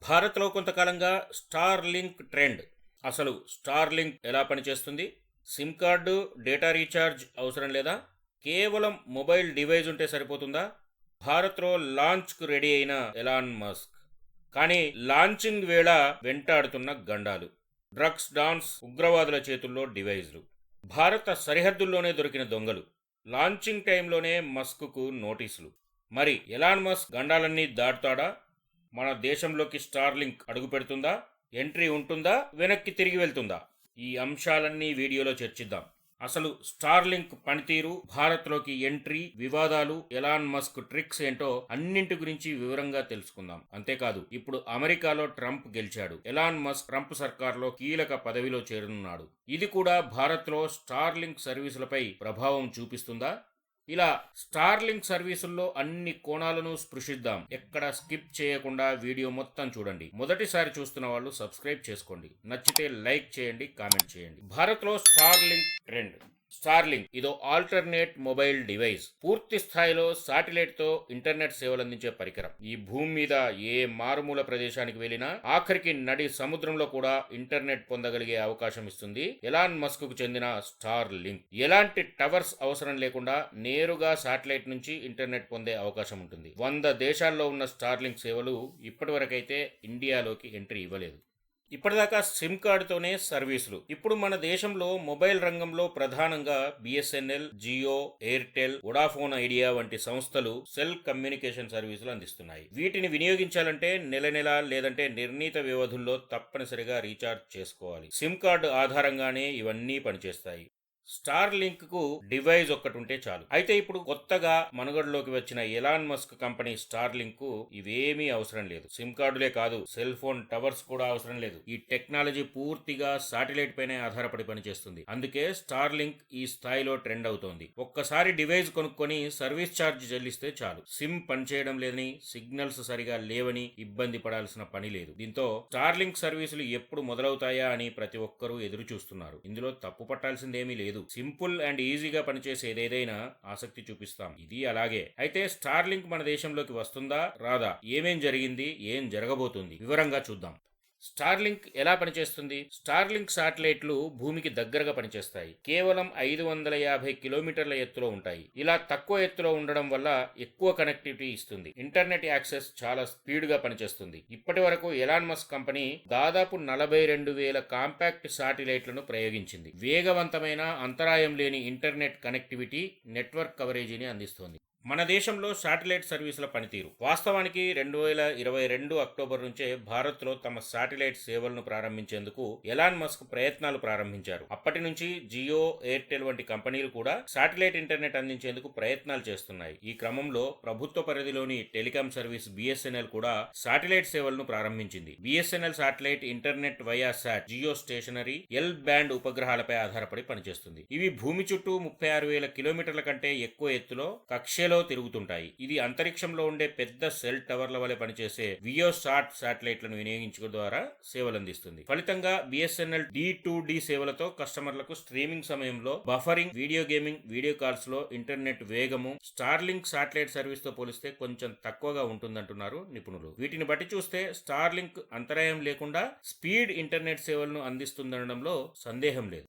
భారత్లో కొంతకాలంగా star link trend. అసలు స్టార్ లింక్ ఎలా పనిచేస్తుంది? సిమ్ కార్డు, డేటా రీఛార్జ్ అవసరం లేదా? కేవలం మొబైల్ డివైస్ ఉంటే సరిపోతుందా? భారత్లో లాంచ్కు రెడీ అయిన ఎలాన్ మస్క్. కానీ లాంచింగ్ వేళ వెంటాడుతున్న గండాలు, డ్రగ్స్ డాన్స్, ఉగ్రవాదుల చేతుల్లో డివైజ్లు, భారత సరిహద్దుల్లోనే దొరికిన దొంగలు, లాంచింగ్ టైంలోనే మస్క్కు నోటీసులు. మరి ఎలాన్ మస్క్ గండాలన్నీ దాటుతాడా? మన దేశంలోకి స్టార్ లింక్ అడుగు పెడుతుందా? ఎంట్రీ ఉంటుందా? వెనక్కి తిరిగి వెళ్తుందా? ఈ అంశాలన్నీ వీడియోలో చర్చిద్దాం. అసలు స్టార్ లింక్ పనితీరు, భారత్లోకి ఎంట్రీ, వివాదాలు, ఎలాన్ మస్క్ ట్రిక్స్ ఏంటో అన్నింటి గురించి వివరంగా తెలుసుకుందాం. అంతేకాదు, ఇప్పుడు అమెరికాలో ట్రంప్ గెలిచాడు. ఎలాన్ మస్క్ ట్రంప్ సర్కార్లో కీలక పదవిలో చేరనున్నాడు. ఇది కూడా భారత్లో స్టార్ లింక్ సర్వీసులపై ప్రభావం చూపిస్తుందా? ఇలా స్టార్ లింక్ సర్వీసుల్లో అన్ని కోణాలను స్పృశిద్దాం. ఎక్కడ స్కిప్ చేయకుండా వీడియో మొత్తం చూడండి. మొదటిసారి చూస్తున్న వాళ్ళు సబ్స్క్రైబ్ చేసుకోండి. నచ్చితే లైక్ చేయండి, కామెంట్ చేయండి. భారత్లో star link trend. Star link ఇదో ఆల్టర్నేట్ మొబైల్ డివైస్. పూర్తి స్థాయిలో శాటిలైట్ తో ఇంటర్నెట్ సేవలు అందించే పరికరం. ఈ భూమి మీద ఏ మారుమూల ప్రదేశానికి వెళ్ళినా, ఆఖరికి నడి సముద్రంలో కూడా ఇంటర్నెట్ పొందగలిగే అవకాశం ఇస్తుంది ఎలాన్ మస్క్ కు చెందిన స్టార్ లింక్. ఎలాంటి టవర్స్ అవసరం లేకుండా నేరుగా శాటిలైట్ నుంచి ఇంటర్నెట్ పొందే అవకాశం ఉంటుంది. 100 దేశాల్లో ఉన్న స్టార్ లింక్ సేవలు ఇప్పటివరకైతే ఇండియాలోకి ఎంట్రీ ఇవ్వలేదు. ఇప్పటిదాకా సిమ్ కార్డుతోనే సర్వీసులు. ఇప్పుడు మన దేశంలో మొబైల్ రంగంలో ప్రధానంగా బిఎస్ఎన్ఎల్, జియో, ఎయిర్టెల్, వొడాఫోన్ ఐడియా వంటి సంస్థలు సెల్ కమ్యూనికేషన్ సర్వీసులు అందిస్తున్నాయి. వీటిని వినియోగించాలంటే నెల లేదంటే నిర్ణీత వ్యవధుల్లో తప్పనిసరిగా రీఛార్జ్ చేసుకోవాలి. సిమ్ కార్డు ఆధారంగానే ఇవన్నీ పనిచేస్తాయి. స్టార్ లింక్ కు డివైస్ ఒక్కటి ఉంటే చాలు. అయితే ఇప్పుడు కొత్తగా మనుగడలోకి వచ్చిన Elon Musk company star link కు ఇవేమీ అవసరం లేదు. సిమ్ కార్డులే కాదు, సెల్ ఫోన్ టవర్స్ కూడా అవసరం లేదు. ఈ టెక్నాలజీ పూర్తిగా శాటిలైట్ పైనే ఆధారపడి పనిచేస్తుంది. అందుకే స్టార్ లింక్ ఈ స్థాయిలో ట్రెండ్ అవుతోంది. ఒక్కసారి డివైస్ కొనుక్కొని సర్వీస్ ఛార్జ్ చెల్లిస్తే చాలు. సిమ్ పనిచేయడం లేదని, సిగ్నల్స్ సరిగా లేవని ఇబ్బంది పడాల్సిన పని లేదు. దీంతో స్టార్ లింక్ సర్వీసులు ఎప్పుడు మొదలవుతాయా అని ప్రతి ఒక్కరూ ఎదురు చూస్తున్నారు. ఇందులో తప్పు పట్టాల్సిందేమీ లేదు. సింపుల్ అండ్ ఈజీగా పనిచేసేది ఏదైనా ఆసక్తి చూపిస్తాం. ఇది అలాగే. అయితే స్టార్ లింక్ మన దేశంలోకి వస్తుందా రాదా? ఏమేం జరిగింది, ఏం జరగబోతుంది వివరంగా చూద్దాం. స్టార్ లింక్ ఎలా పనిచేస్తుంది? స్టార్ లింక్ శాటిలైట్లు భూమికి దగ్గరగా పనిచేస్తాయి. కేవలం 550 కిలోమీటర్ల ఎత్తులో ఉంటాయి. ఇలా తక్కువ ఎత్తులో ఉండడం వల్ల ఎక్కువ కనెక్టివిటీ ఇస్తుంది. ఇంటర్నెట్ యాక్సెస్ చాలా స్పీడ్ గా పనిచేస్తుంది. ఇప్పటి వరకు ఎలాన్ మస్క్ కంపెనీ దాదాపు 42,000 కాంపాక్ట్ శాటిలైట్లను ప్రయోగించింది. వేగవంతమైన, అంతరాయం లేని ఇంటర్నెట్ కనెక్టివిటీ, నెట్వర్క్ కవరేజీని అందిస్తోంది. మన దేశంలో శాటిలైట్ సర్వీసుల పనితీరు. వాస్తవానికి 2022 అక్టోబర్ నుంచే భారత్లో తమ శాటిలైట్ సేవలను ప్రారంభించేందుకు ఎలాన్ మస్క్ ప్రయత్నాలు ప్రారంభించారు. అప్పటి నుంచి జియో, ఎయిర్టెల్ వంటి కంపెనీలు కూడా శాటిలైట్ ఇంటర్నెట్ అందించేందుకు ప్రయత్నాలు చేస్తున్నాయి. ఈ క్రమంలో ప్రభుత్వ పరిధిలోని టెలికాం సర్వీస్ బిఎస్ఎన్ఎల్ కూడా శాటిలైట్ సేవలను ప్రారంభించింది. BSNL satellite internet Viasat, geostationary, L band ఉపగ్రహాలపై ఆధారపడి పనిచేస్తుంది. ఇవి భూమి చుట్టూ 36,000 కిలోమీటర్ల కంటే ఎక్కువ ఎత్తులో కక్షలో తిరుగుతుంటాయి. ఇది అంతరిక్షంలో ఉండే పెద్ద సెల్ టవర్ల వలె పనిచేసే వియోసాట్ శాటిలైట్లను వినియోగించడం ద్వారా సేవలు అందిస్తుంది. ఫలితంగా బిఎస్ఎన్ఎల్ D2D సేవలతో కస్టమర్లకు స్ట్రీమింగ్ సమయంలో buffering, video gaming, video calls లో ఇంటర్నెట్ వేగము స్టార్ లింక్ శాటిలైట్ సర్వీస్ తో పోలిస్తే కొంచెం తక్కువగా ఉంటుందంటున్నారు నిపుణులు. వీటిని బట్టి చూస్తే స్టార్ లింక్ అంతరాయం లేకుండా స్పీడ్ ఇంటర్నెట్ సేవలను అందిస్తుందనడంలో సందేహం లేదు.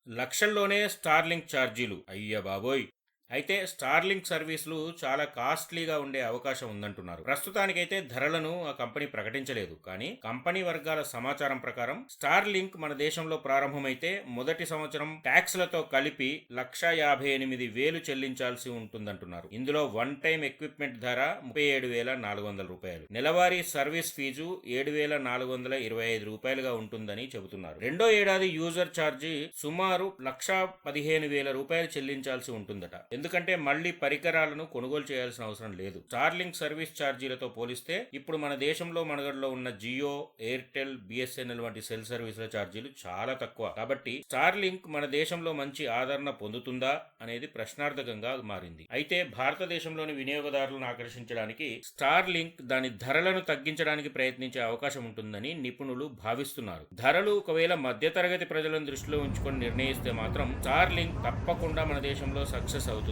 లక్షల్లోనే స్టార్ లింక్ ఛార్జీలు, అయ్య బాబోయ్! అయితే స్టార్ లింక్ సర్వీసులు చాలా కాస్ట్లీగా ఉండే అవకాశం ఉందంటున్నారు. ప్రస్తుతానికైతే ధరలను ఆ కంపెనీ ప్రకటించలేదు. కానీ కంపెనీ వర్గాల సమాచారం ప్రకారం స్టార్ లింక్ మన దేశంలో ప్రారంభమైతే మొదటి సంవత్సరం ట్యాక్స్లతో కలిపి 1,58,000 చెల్లించాల్సి ఉంటుందంటున్నారు. ఇందులో వన్ టైం ఎక్విప్మెంట్ ధర 37,400 రూపాయలు, నెలవారీ సర్వీస్ ఫీజు 7,425 రూపాయలుగా ఉంటుందని చెబుతున్నారు. రెండో ఏడాది యూజర్ ఛార్జీ సుమారు 1,15,000 రూపాయలు చెల్లించాల్సి ఉంటుందట. ఎందుకంటే మళ్లీ పరికరాలను కొనుగోలు చేయాల్సిన అవసరం లేదు. స్టార్ లింక్ సర్వీస్ ఛార్జీలతో పోలిస్తే ఇప్పుడు మన దేశంలో మనుగడలో ఉన్న జియో, ఎయిర్టెల్, బిఎస్ఎన్ఎల్ వంటి సెల్ సర్వీసుల ఛార్జీలు చాలా తక్కువ. కాబట్టి స్టార్ లింక్ మన దేశంలో మంచి ఆదరణ పొందుతుందా అనేది ప్రశ్నార్థకంగా మారింది. అయితే భారతదేశంలోని వినియోగదారులను ఆకర్షించడానికి స్టార్ లింక్ దాని ధరలను తగ్గించడానికి ప్రయత్నించే అవకాశం ఉంటుందని నిపుణులు భావిస్తున్నారు. ధరలు ఒకవేళ మధ్యతరగతి ప్రజలను దృష్టిలో ఉంచుకొని నిర్ణయిస్తే మాత్రం స్టార్ లింక్ తప్పకుండా మన దేశంలో సక్సెస్ అవుతుందంటున్నారు.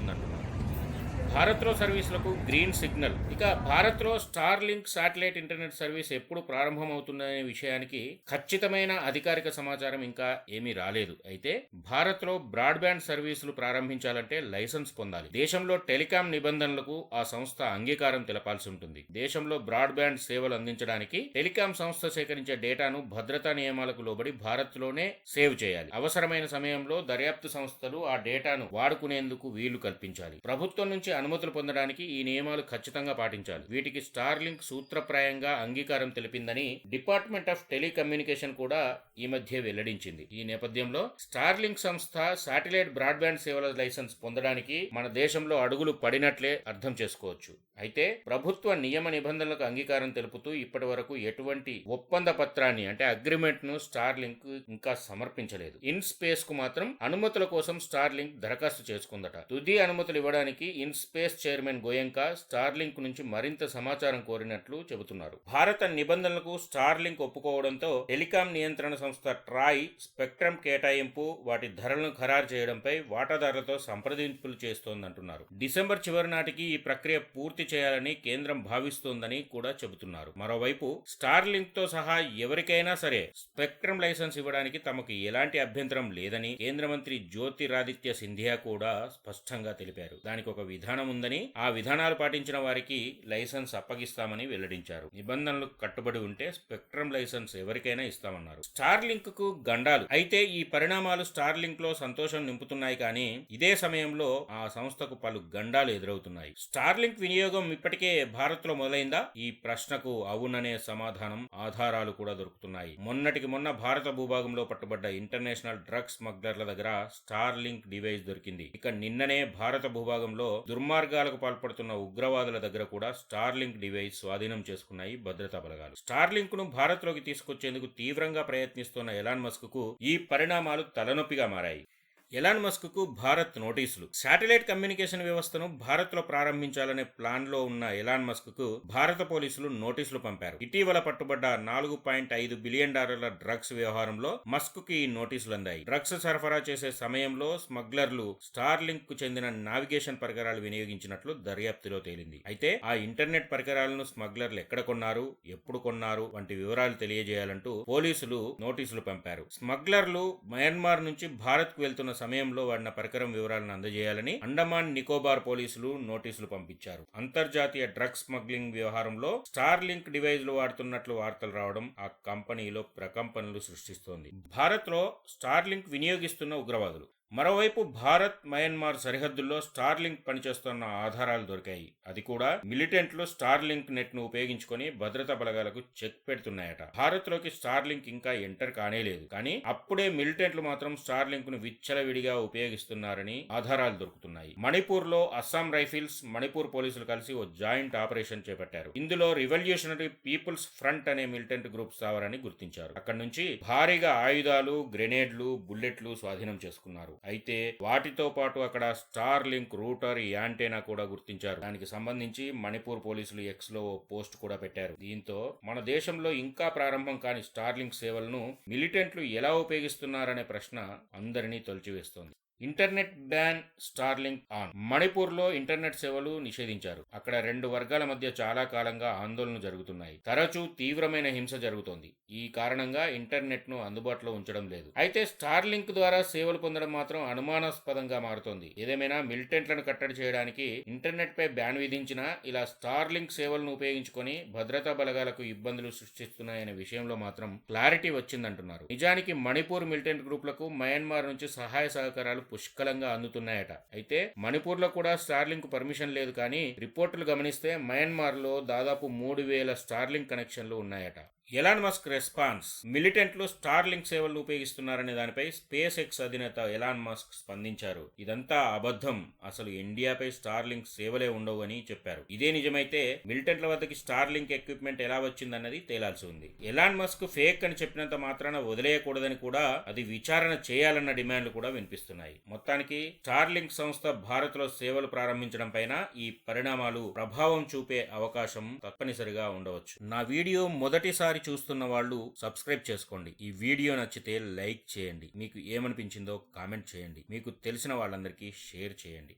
భారత్లో సర్వీసులకు గ్రీన్ సిగ్నల్. ఇక భారత్లో star link satellite internet service ఎప్పుడు ప్రారంభమవుతుందనే విషయానికి ఖచ్చితమైన అధికారిక సమాచారం ఇంకా ఏమీ రాలేదు. అయితే భారత్లో బ్రాడ్బ్యాండ్ సర్వీసులు ప్రారంభించాలంటే లైసెన్స్ పొందాలి. దేశంలో టెలికాం నిబంధనలకు ఆ సంస్థ అంగీకారం తెలపాల్సి ఉంటుంది. దేశంలో బ్రాడ్బ్యాండ్ సేవలు అందించడానికి టెలికాం సంస్థ సేకరించే డేటాను భద్రతా నియమాలకు లోబడి భారత్లోనే సేవ్ చేయాలి. అవసరమైన సమయంలో దర్యాప్తు సంస్థలు ఆ డేటాను వాడుకునేందుకు వీలు కల్పించాలి. ప్రభుత్వం నుంచి అనుమతులు పొందడానికి ఈ నియమాలు ఖచ్చితంగా పాటించాలి. వీటికి స్టార్ లింక్ సూత్రప్రాయంగా అంగీకారం తెలిపిందని డిపార్ట్మెంట్ ఆఫ్ టెలికమ్యూనికేషన్ కూడా ఈ మధ్య వెల్లడించింది. ఈ నేపథ్యంలో స్టార్ లింక్ సంస్థ శాటిలైట్ బ్రాడ్బ్యాండ్ సేవల లైసెన్స్ పొందడానికి మన దేశంలో అడుగులు పడినట్లే అర్థం చేసుకోవచ్చు. అయితే ప్రభుత్వ నియమ నిబంధనలకు అంగీకారం తెలుపుతూ ఇప్పటి వరకు ఎటువంటి ఒప్పంద పత్రాన్ని అంటే అగ్రిమెంట్ ను స్టార్ లింక్ ఇంకా సమర్పించలేదు. ఇన్ స్పేస్ కు మాత్రం అనుమతుల కోసం స్టార్ లింక్ దరఖాస్తు చేసుకుందట. తుది అనుమతులు ఇవ్వడానికి in space chairman Goenka star link నుంచి మరింత సమాచారం కోరినట్లు చెబుతున్నారు. భారత నిబంధనలకు స్టార్ లింక్ ఒప్పుకోవడంతో టెలికాం నియంత్రణ సంస్థ ట్రాయ్ స్పెక్ట్రమ్ కేటాయింపు, వాటి ధరలను ఖరారు చేయడంపై వాటాదారులతో సంప్రదింపులు చేస్తోందంటున్నారు. డిసెంబర్ చివరి నాటికి ఈ ప్రక్రియ పూర్తి చేయాలని కేంద్రం భావిస్తోందని కూడా చెబుతున్నారు. మరోవైపు స్టార్ లింక్ తో సహా ఎవరికైనా సరే స్పెక్ట్రమ్ లైసెన్స్ ఇవ్వడానికి తమకు ఎలాంటి అభ్యంతరం లేదని కేంద్ర మంత్రి జ్యోతిరాదిత్య సింధియా కూడా స్పష్టంగా తెలిపారు. దానికి ఒక విధానం ఉందని, ఆ విధానాలు పాటించిన వారికి లైసెన్స్ అప్పగిస్తామని వెల్లడించారు. నిబంధనలు కట్టుబడి ఉంటే స్పెక్ట్రమ్ లైసెన్స్ ఎవరికైనా ఇస్తామన్నారు. స్టార్ లింక్ కు గండాలు. అయితే ఈ పరిణామాలు స్టార్ లింక్ లో సంతోషం నింపుతున్నాయి, కానీ ఇదే సమయంలో ఆ సంస్థకు పలు గండాలు ఎదురవుతున్నాయి. స్టార్ లింక్ వినియోగం ఇప్పటికే భారత్ లో మొదలైందా? ఈ ప్రశ్నకు అవుననే సమాధానం, ఆధారాలు కూడా దొరుకుతున్నాయి. మొన్నటికి మొన్న భారత భూభాగంలో పట్టుబడ్డ ఇంటర్నేషనల్ డ్రగ్స్ స్మగ్లర్ల దగ్గర స్టార్ లింక్ డివైస్ దొరికింది. ఇక నిన్ననే భారత భూభాగంలో దుర్మార్గాలకు పాల్పడుతున్న ఉగ్రవాదుల దగ్గర కూడా స్టార్ లింక్ డివైస్ స్వాధీనం చేసుకున్నాయి భద్రతా బలగాలు. స్టార్ లింక్ ను భారత్ లోకి తీసుకొచ్చేందుకు తీవ్రంగా ప్రయత్నిస్తున్న ఎలాన్ మస్క్ కు ఈ పరిణామాలు తలనొప్పిగా మారాయి. ఎలాన్ మస్క్ కు భారత్ నోటీసులు. శాటిలైట్ కమ్యూనికేషన్ వ్యవస్థను భారత్ లో ప్రారంభించాలనే ప్లాన్ లో ఉన్న ఎలాన్ మస్క్ కు భారత పోలీసులు నోటీసులు పంపారు. ఇటీవల పట్టుబడ్డ $4.5 బిలియన్ డ్రగ్స్ వ్యవహారంలో మస్క్ కి ఈ నోటీసులు అందాయి. డ్రగ్స్ సరఫరా చేసే సమయంలో స్మగ్లర్లు స్టార్ లింక్ కు చెందిన నావిగేషన్ పరికరాలు వినియోగించినట్లు దర్యాప్తులో తేలింది. అయితే ఆ ఇంటర్నెట్ పరికరాలను స్మగ్లర్లు ఎక్కడ కొన్నారు, ఎప్పుడు కొన్నారు వంటి వివరాలు తెలియజేయాలంటూ పోలీసులు నోటీసులు పంపారు. స్మగ్లర్లు మయన్మార్ నుంచి భారత్ కు వెళ్తున్న సమయంలో వాడిన పరికరం వివరాలను అందజేయాలని అండమాన్ నికోబార్ పోలీసులు నోటీసులు పంపించారు. అంతర్జాతీయ డ్రగ్స్ స్మగ్లింగ్ వ్యవహారంలో స్టార్ లింక్ డివైజ్లు వాడుతున్నట్లు వార్తలు రావడం ఆ కంపెనీలో ప్రకంపనలు సృష్టిస్తోంది. భారత్ లో స్టార్ లింక్ వినియోగిస్తున్న ఉగ్రవాదులు. మరోవైపు భారత్ మయన్మార్ సరిహద్దుల్లో స్టార్ లింక్ పనిచేస్తున్న ఆధారాలు దొరికాయి. అది కూడా మిలిటెంట్లు స్టార్ లింక్ నెట్ ను ఉపయోగించుకొని భద్రతా బలగాలకు చెక్ పెడుతున్నాయట. భారత్ లోకి స్టార్ లింక్ ఇంకా ఎంటర్ కానేలేదు, కానీ అప్పుడే మిలిటెంట్లు మాత్రం స్టార్ లింక్ ను విచ్చలవిడిగా ఉపయోగిస్తున్నారని ఆధారాలు దొరుకుతున్నాయి. మణిపూర్ లో అస్సాం రైఫిల్స్, మణిపూర్ పోలీసులు కలిసి ఓ జాయింట్ ఆపరేషన్ చేపట్టారు. ఇందులో రివల్యూషనరీ పీపుల్స్ ఫ్రంట్ అనే మిలిటెంట్ గ్రూప్ స్థావరాన్ని గుర్తించారు. అక్కడి నుంచి భారీగా ఆయుధాలు, గ్రెనేడ్లు, బుల్లెట్లు స్వాధీనం చేసుకున్నారు. అయితే వాటితో పాటు అక్కడ స్టార్ లింక్ రూటర్, యాంటెనా కూడా గుర్తించారు. దానికి సంబంధించి మణిపూర్ పోలీసులు ఎక్స్ లో పోస్ట్ కూడా పెట్టారు. దీంతో మన దేశంలో ఇంకా ప్రారంభం కాని స్టార్ లింక్ సేవలను మిలిటెంట్లు ఎలా ఉపయోగిస్తున్నారనే ప్రశ్న అందరినీ తొలిచివేస్తోంది. Internet ban, Starlink on. Manipur లో ఇంటర్నెట్ సేవలు నిషేధించారు. అక్కడ 2 వర్గాల మధ్య చాలా కాలంగా ఆందోళనలు జరుగుతున్నాయి. తరచూ తీవ్రమైన హింస జరుగుతోంది. ఈ కారణంగా ఇంటర్నెట్ ను అందుబాటులో ఉంచడం లేదు. అయితే స్టార్ లింక్ ద్వారా సేవలు పొందడం మాత్రం అనుమానాస్పదంగా మారుతోంది. ఏదేమైనా మిలిటెంట్లను కట్టడి చేయడానికి ఇంటర్నెట్ పై బ్యాన్ విధించినా ఇలా స్టార్ లింక్ సేవలను ఉపయోగించుకొని భద్రతా బలగాలకు ఇబ్బందులు సృష్టిస్తున్నాయనే విషయంలో మాత్రం క్లారిటీ వచ్చిందంటున్నారు. నిజానికి మణిపూర్ మిలిటెంట్ గ్రూపులకు మయన్మార్ నుంచి సహాయ సహకారాలు పుష్కలంగా అందుతున్నాయట. అయితే మణిపూర్ లో కూడా స్టార్ లింక్ పర్మిషన్ లేదు, కానీ రిపోర్టులు గమనిస్తే మయన్మార్ లో దాదాపు 3000 స్టార్ లింక్ కనెక్షన్లు ఉన్నాయట. Elon Musk response. మిలిటెంట్లు స్టార్ లింక్ సేవలను ఉపయోగిస్తున్నారనే దానిపై స్పేస్ ఎక్స్ అధినేత ఎలాన్ మస్క్ స్పందించారు. ఇదంతా అబద్ధం, అసలు ఇండియాపై స్టార్ లింక్ సేవలే ఉండవు అని చెప్పారు. ఇదే నిజమైతే మిలిటెంట్ల వద్దకి స్టార్ లింక్ ఎక్విప్మెంట్ ఎలా వచ్చిందన్నది తేలాల్సి ఉంది. ఎలాన్ మస్క్ ఫేక్ అని చెప్పినంత మాత్రాన వదిలేయకూడదని కూడా, అది విచారణ చేయాలన్న డిమాండ్లు కూడా వినిపిస్తున్నాయి. మొత్తానికి స్టార్ లింక్ సంస్థ భారత్ లో సేవలు ప్రారంభించడం పైన ఈ పరిణామాలు ప్రభావం చూపే అవకాశం తప్పనిసరిగా ఉండవచ్చు. నా వీడియో మొదటిసారి చూస్తున్న వాళ్ళు సబ్స్క్రైబ్ చేసుకోండి. ఈ వీడియో నచ్చితే లైక్ చేయండి. మీకు ఏమనిపించిందో కామెంట్ చేయండి. మీకు తెలిసిన వాళ్ళందరికీ షేర్ చేయండి.